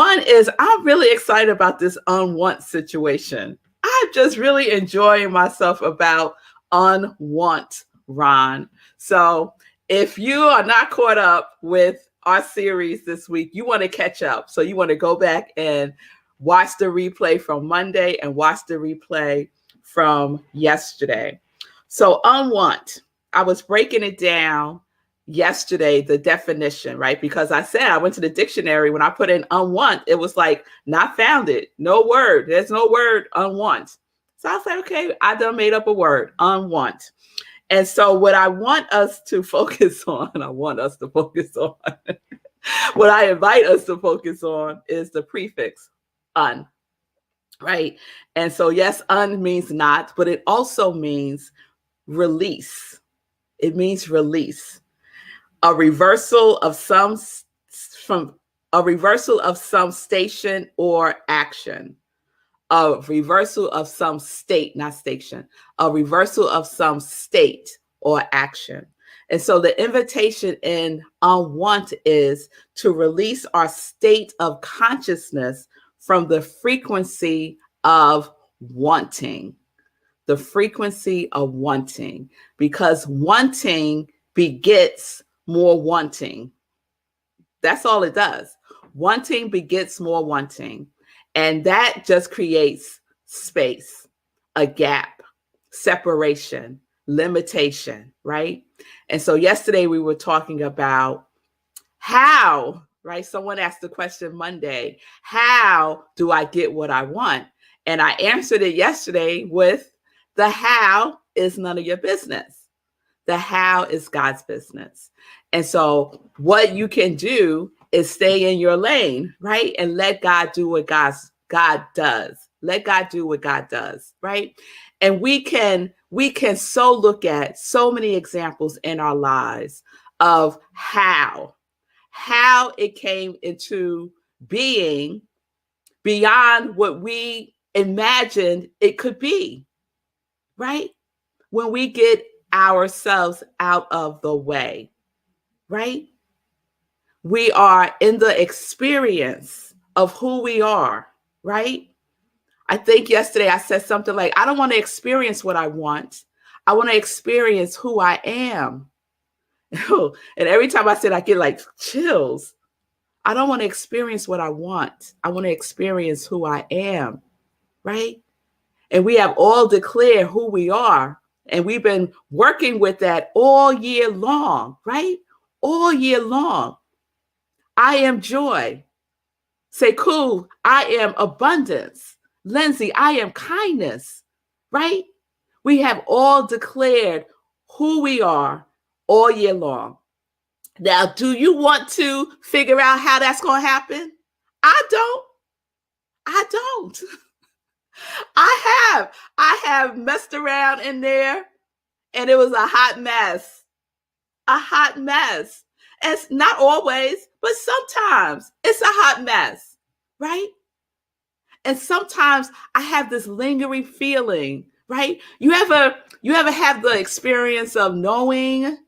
One is I'm really excited about this unwant situation. I'm just really enjoying myself about unwant, Ron. So if you are not caught up with our series this week, you want to catch up. So you want to go back and watch the replay from Monday and watch the replay from yesterday. So unwant, I was breaking it down yesterday, the definition, right? Because I said I went to the dictionary. When I put in unwant, it was like not founded, no word. There's no word unwant. So I was like, okay, I done made up a word, unwant. And so what I want us to focus on, what I invite us to focus on is the prefix un, right? And so yes, un means not, but it also means release. It means release. A reversal of some station or action. A reversal of some state, not station. A reversal of some state or action. And so the invitation in unwant is to release our state of consciousness from the frequency of wanting. The frequency of wanting, because wanting begets more wanting. That's all it does. Wanting begets more wanting. And that just creates space, a gap, separation, limitation, right? And so yesterday we were talking about how, right? Someone asked the question Monday, how do I get what I want? And I answered it yesterday with the how is none of your business. The how is God's business. And so what you can do is stay in your lane, right? And let God do what God does. Let God do what God does, right? And we can so look at so many examples in our lives of how it came into being beyond what we imagined it could be, right? When we get ourselves out of the way, right? We are in the experience of who we are, right? I think yesterday I said something like, I don't want to experience what I want. I want to experience who I am. And every time I said, I get like chills. I don't want to experience what I want. I want to experience who I am, right? And we have all declared who we are. And we've been working with that all year long, right? All year long. I am joy. Say, cool, I am abundance. Lindsay, I am kindness, right? We have all declared who we are all year long. Now, do you want to figure out how that's going to happen? I don't. I have messed around in there and it was a hot mess. It's not always, but sometimes it's a hot mess, right? And sometimes I have this lingering feeling, right? You ever have the experience of knowing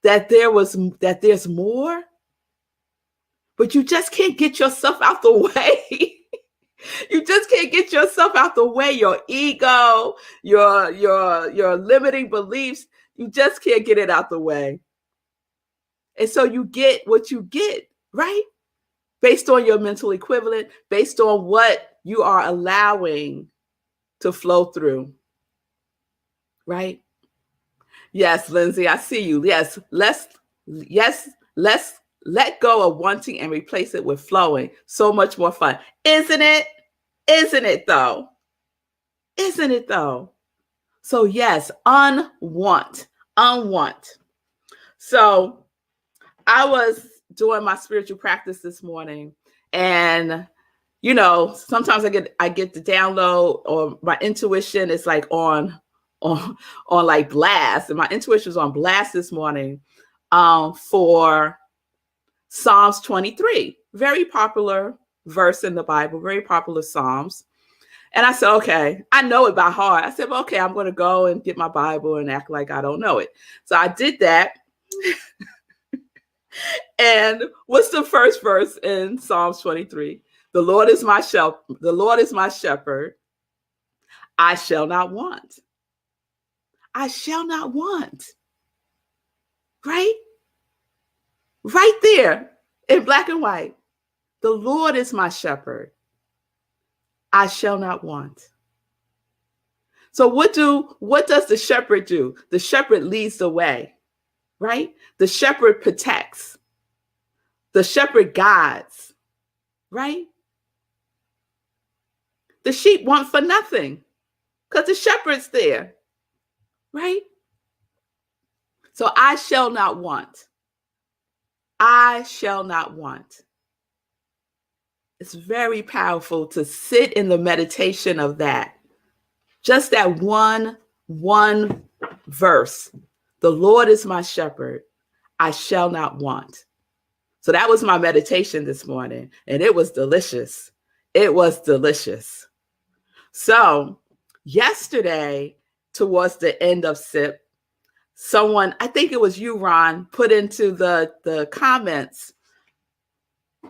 that there's more, but you just can't get yourself out the way. You just can't get yourself out the way. Your ego, your limiting beliefs, you just can't get it out the way. And so you get what you get, right? Based on your mental equivalent, based on what you are allowing to flow through, right? Yes, Lindsay, I see you. Yes, let's let go of wanting and replace it with flowing. So much more fun. Isn't it? Isn't it though? Isn't it though? So yes, unwant. So I was doing my spiritual practice this morning, and sometimes I get the download, or my intuition is like on like blast, and my intuition was on blast this morning for Psalms 23, very popular verse in the Bible, very popular Psalms. And I said, okay, I know it by heart. I said, well, okay, I'm going to go and get my Bible and act like I don't know it. So I did that. And what's the first verse in Psalms 23? The Lord is my shepherd. The Lord is my shepherd. I shall not want. I shall not want. Right? Right there in black and white. The Lord is my shepherd. I shall not want. So what does the shepherd do? The shepherd leads the way, right? The shepherd protects. The shepherd guides, right? The sheep want for nothing because the shepherd's there, right? So I shall not want. I shall not want. It's very powerful to sit in the meditation of that. Just that one verse. The Lord is my shepherd. I shall not want. So that was my meditation this morning, and it was delicious. It was delicious. So yesterday, towards the end of SIP, someone, I think it was you, Ron, put into the comments,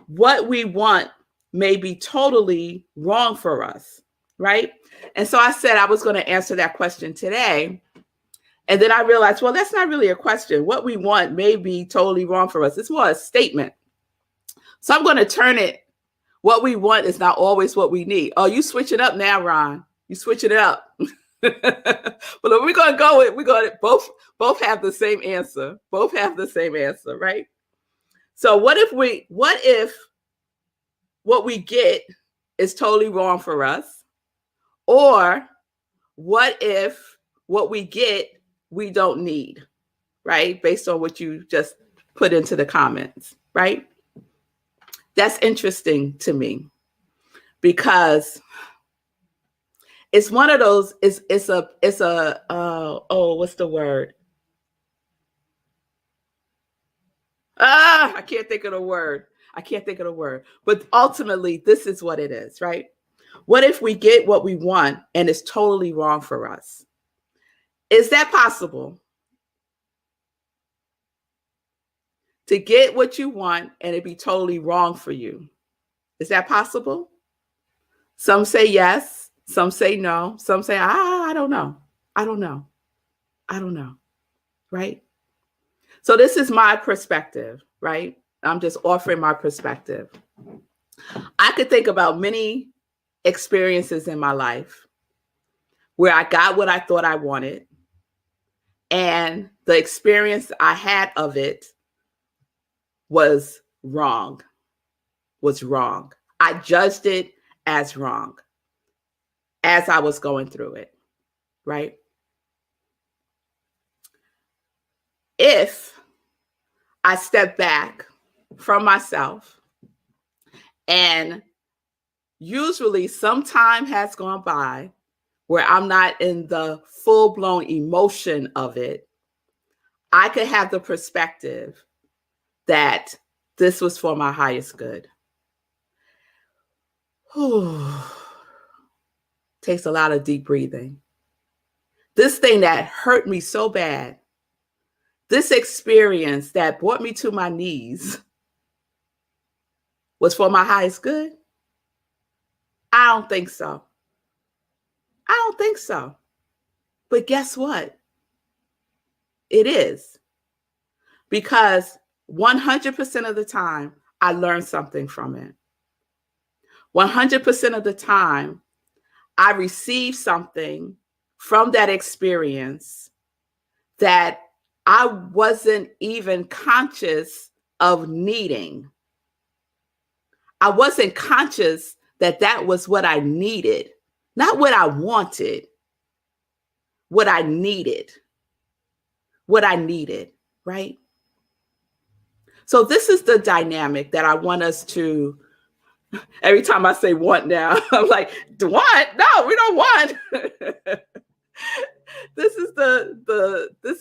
what we want may be totally wrong for us, right? And so I said I was going to answer that question today. And then I realized, well, that's not really a question. What we want may be totally wrong for us. It's more a statement. So I'm going to turn it. What we want is not always what we need. Oh, you switch it up now, Ron. You switch it up. But we're going to go with, both have the same answer. Both have the same answer, right? So what if what we get is totally wrong for us? Or what if what we get, we don't need, right? Based on what you just put into the comments, right? That's interesting to me because it's one of those, what's the word? I can't think of the word. But ultimately, this is what it is, right? What if we get what we want and it's totally wrong for us? Is that possible? To get what you want and it be totally wrong for you. Is that possible? Some say yes. Some say no. Some say, I don't know. Right? So this is my perspective, right? I'm just offering my perspective. I could think about many experiences in my life where I got what I thought I wanted, and the experience I had of it was wrong. I judged it as wrong as I was going through it, right? If I step back from myself, and usually some time has gone by where I'm not in the full-blown emotion of it, I could have the perspective that this was for my highest good. Takes a lot of deep breathing. This thing that hurt me so bad, this experience that brought me to my knees, was for my highest good? I don't think so. But guess what? It is. Because 100% of the time, I learned something from it. 100% of the time, I received something from that experience that I wasn't even conscious of needing. I wasn't conscious that that was what I needed, not what I wanted, what I needed, right? So this is the dynamic that I want us to, every time I say want now, I'm like, want? No, we don't want. This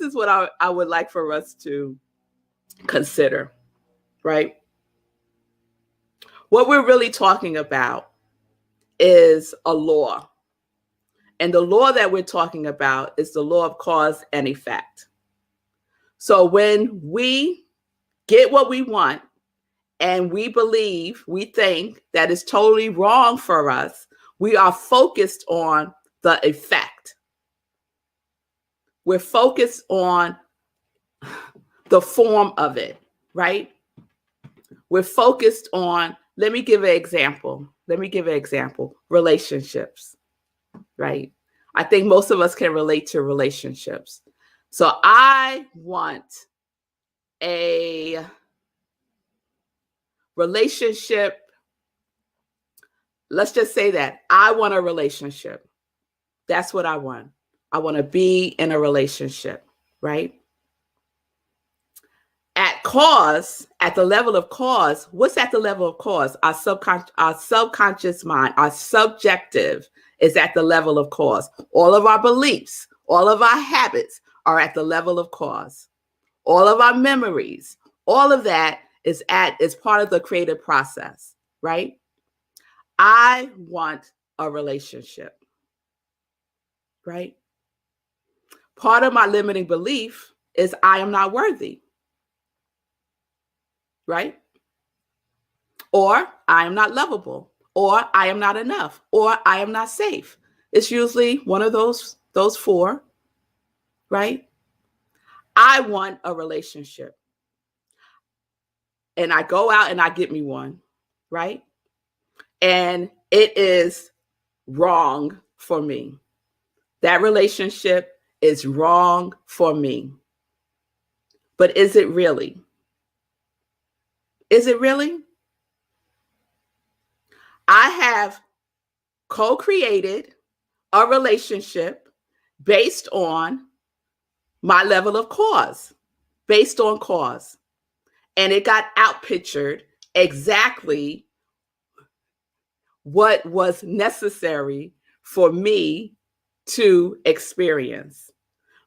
is what I would like for us to consider, right? What we're really talking about is a law. And the law that we're talking about is the law of cause and effect. So when we get what we want and we think that it's totally wrong for us, we are focused on the effect. We're focused on the form of it, right? We're focused on, let me give an example. Relationships, right? I think most of us can relate to relationships. So I want a relationship. Let's just say that I want a relationship. That's what I want. I want to be in a relationship, right? At the level of cause, what's at the level of cause? Our subconscious mind, our subjective is at the level of cause. All of our beliefs, all of our habits are at the level of cause. All of our memories, all of that is part of the creative process, right? I want a relationship, right? Part of my limiting belief is I am not worthy, right? Or I am not lovable, or I am not enough, or I am not safe. It's usually one of those four, right? I want a relationship. And I go out and I get me one, right? And it is wrong for me. That relationship is wrong for me. But is it really? Is it really? I have co-created a relationship based on my level of cause, based on cause. And it got outpictured exactly what was necessary for me to experience.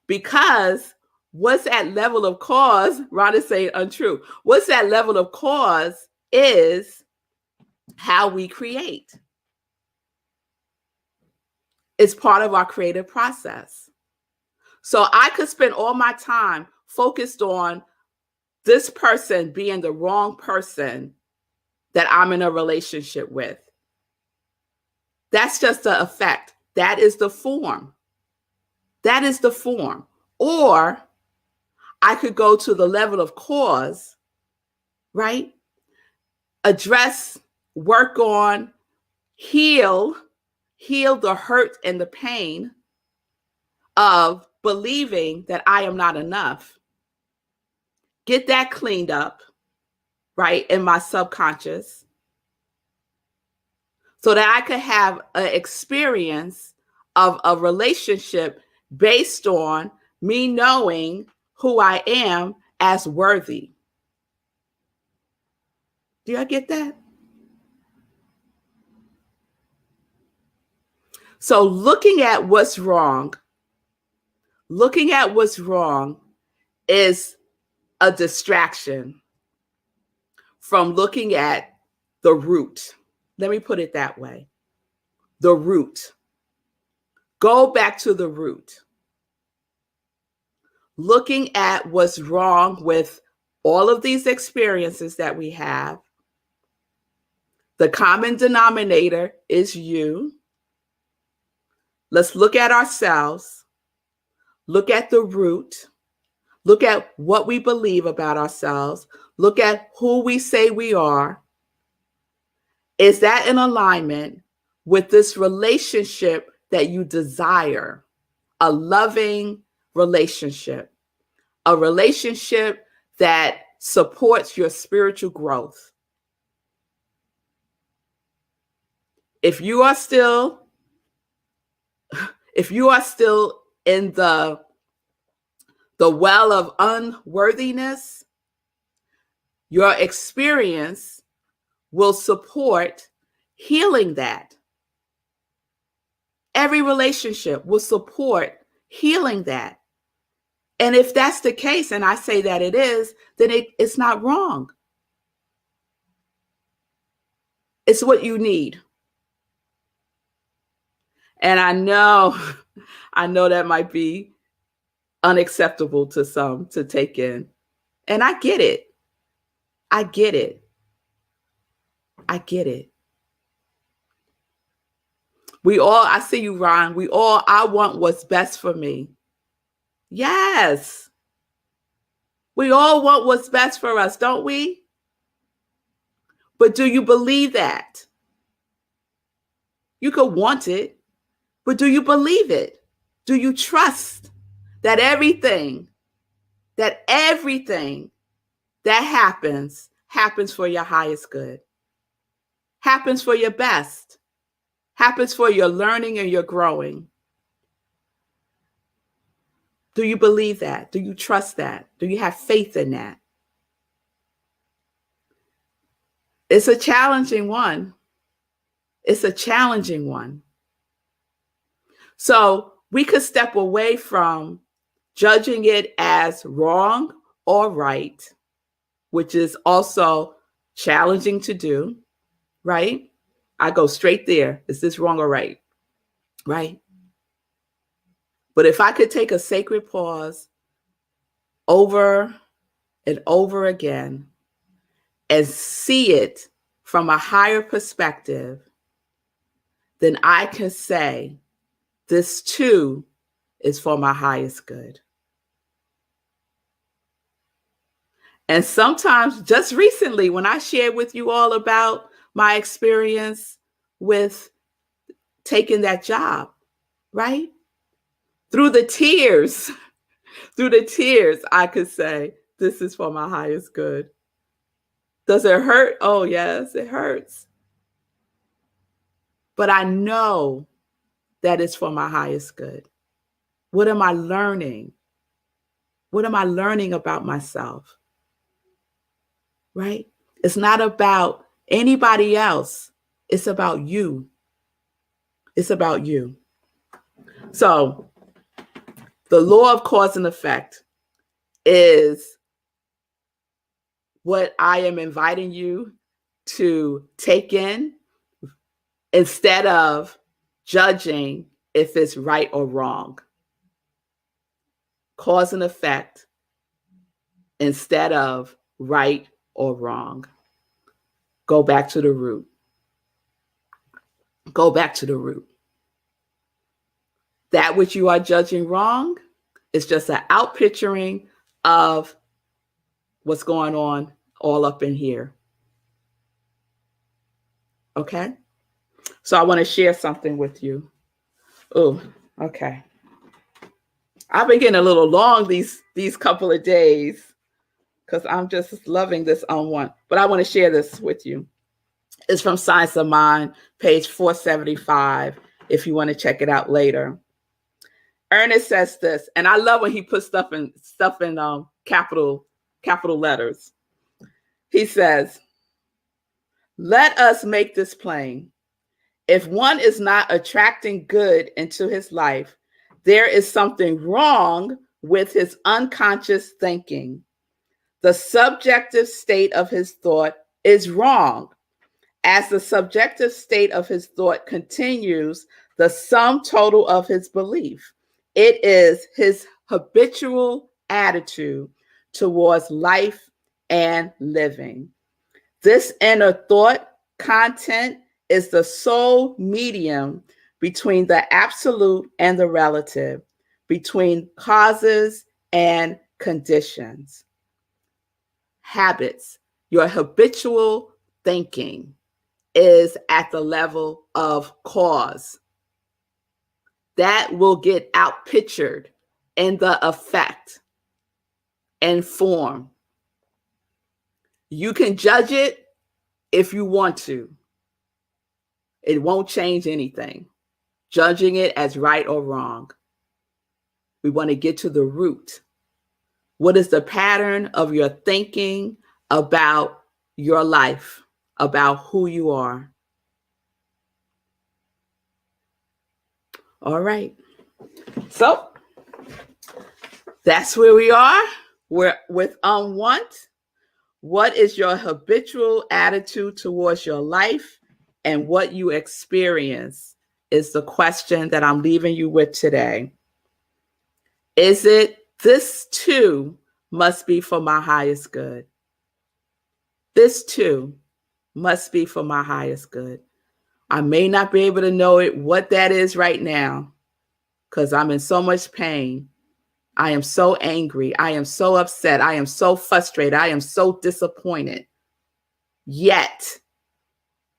Because what's at level of cause, Ron is saying untrue. What's that level of cause is how we create. It's part of our creative process. So I could spend all my time focused on this person being the wrong person that I'm in a relationship with. That's just the effect. That is the form. That is the form. Or I could go to the level of cause, right? Address, work on, heal the hurt and the pain of believing that I am not enough. Get that cleaned up, right, in my subconscious, so that I could have an experience of a relationship based on me knowing who I am as worthy. Do y'all get that? So looking at what's wrong is a distraction from looking at the root. Let me put it that way. The root. Go back to the root. Looking at what's wrong with all of these experiences that we have. The common denominator is you. Let's look at ourselves. Look at the root. Look at what we believe about ourselves. Look at who we say we are. Is that in alignment with this relationship that you desire? A loving relationship, a relationship that supports your spiritual growth. If you are still in the well of unworthiness, your experience will support healing that. Every relationship will support healing that. And if that's the case, and I say that it is, then it's not wrong. It's what you need. And I know that might be unacceptable to some to take in. And I get it. I get it. I see you, Ron. I want what's best for me. Yes. We all want what's best for us, don't we? But do you believe that? You could want it, but do you believe it? Do you trust that everything that happens for your highest good, happens for your best, happens for your learning and your growing? Do you believe that? Do you trust that? Do you have faith in that? It's a challenging one. It's a challenging one. So we could step away from judging it as wrong or right, which is also challenging to do, right? I go straight there. Is this wrong or right? Right? But if I could take a sacred pause over and over again and see it from a higher perspective, then I can say, this too is for my highest good. And sometimes, just recently, when I shared with you all about my experience with taking that job, right? Through the tears, I could say, this is for my highest good. Does it hurt? Oh, yes, it hurts. But I know that it's for my highest good. What am I learning? What am I learning about myself? Right? It's not about anybody else. It's about you. It's about you. So the law of cause and effect is what I am inviting you to take in instead of judging if it's right or wrong. Cause and effect instead of right or wrong. Go back to the root. Go back to the root. That which you are judging wrong is just an outpicturing of what's going on all up in here. Okay? So I want to share something with you. Oh, okay. I've been getting a little long these couple of days because I'm just loving this Unwant. But I want to share this with you. It's from Science of Mind, page 475, if you want to check it out later. Ernest says this, and I love when he puts stuff in capital letters. He says, let us make this plain. If one is not attracting good into his life, there is something wrong with his unconscious thinking. The subjective state of his thought is wrong. As the subjective state of his thought continues, the sum total of his belief. It is his habitual attitude towards life and living. This inner thought content is the sole medium between the absolute and the relative, between causes and conditions. Habits, your habitual thinking is at the level of cause. That will get outpictured in the effect and form. You can judge it if you want to. It won't change anything. Judging it as right or wrong. We want to get to the root. What is the pattern of your thinking about your life, about who you are? All right. So that's where we are. We're with Unwant. What is your habitual attitude towards your life and what you experience is the question that I'm leaving you with today. Is it this too must be for my highest good? This too must be for my highest good. I may not be able to know what that is right now because I'm in so much pain. I am so angry. I am so upset. I am so frustrated. I am so disappointed. Yet,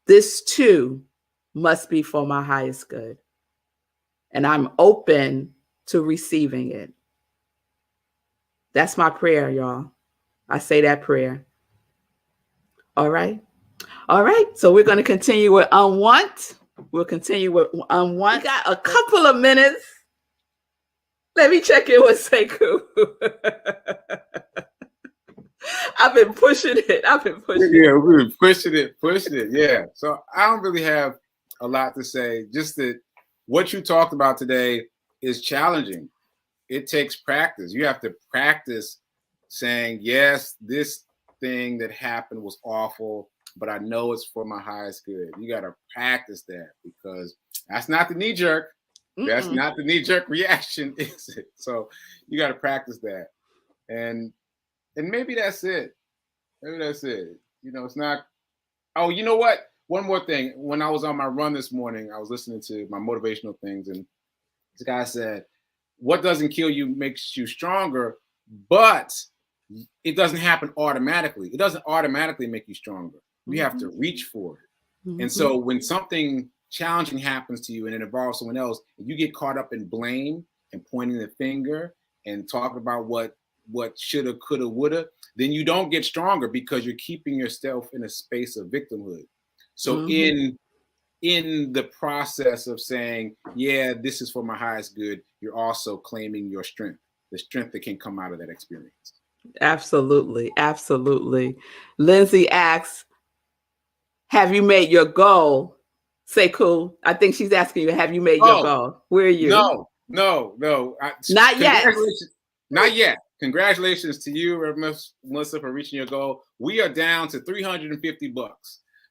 this too must be for my highest good. And I'm open to receiving it. That's my prayer, y'all. I say that prayer. All right. All right. So we're going to continue with Unwant. We'll continue with Unwant. We got a couple of minutes. Let me check in with Sekou. I've been pushing it. Yeah, we've been pushing it. Yeah. So I don't really have a lot to say. Just that what you talked about today is challenging. It takes practice. You have to practice saying, yes, this thing that happened was awful, but I know it's for my highest good. You got to practice that because that's not the knee jerk. That's not the knee jerk reaction, is it? So you got to practice that. And maybe that's it. Maybe that's it. You know, it's not. Oh, you know what? One more thing. When I was on my run this morning, I was listening to my motivational things, and this guy said, what doesn't kill you makes you stronger, but it doesn't happen automatically. It doesn't automatically make you stronger. You have to reach for it. And so when something challenging happens to you and it involves someone else, and you get caught up in blame and pointing the finger and talking about what shoulda, coulda, woulda, then you don't get stronger because you're keeping yourself in a space of victimhood. So in the process of saying, yeah, this is for my highest good, you're also claiming your strength, the strength that can come out of that experience. Absolutely. Absolutely. Lindsay asks, have you made your goal? Sekou, I think she's asking you, have you made your goal? Where are you? No. Not yet. Not yet. Congratulations to you, Melissa, for reaching your goal. We are down to $350.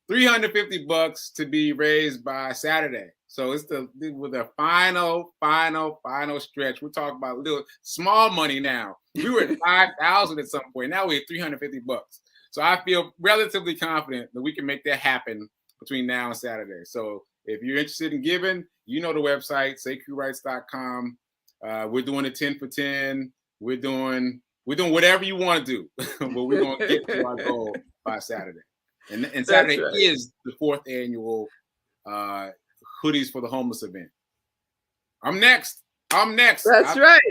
$350 to be raised by Saturday. So it's with the final stretch. We're talking about little small money now. We were at 5,000 at some point. Now we're at $350. So I feel relatively confident that we can make that happen between now and Saturday. So if you're interested in giving, you know the website, SekouWrites.com. We're doing a 10 for 10. We're doing whatever you want to do, but we're going to get to our goal by Saturday. And Saturday is the 4th annual Hoodies for the Homeless event. I'm next. That's right.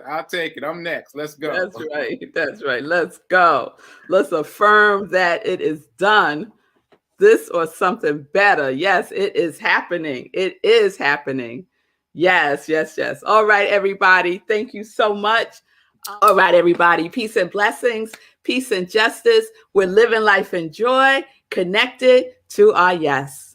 I'll take it. I'm next. Let's go. That's right. Let's go. Let's affirm that it is done. This or something better. Yes, it is happening. It is happening. Yes. All right, everybody. Thank you so much. All right, everybody. Peace and blessings. Peace and justice. We're living life in joy, connected to our yes.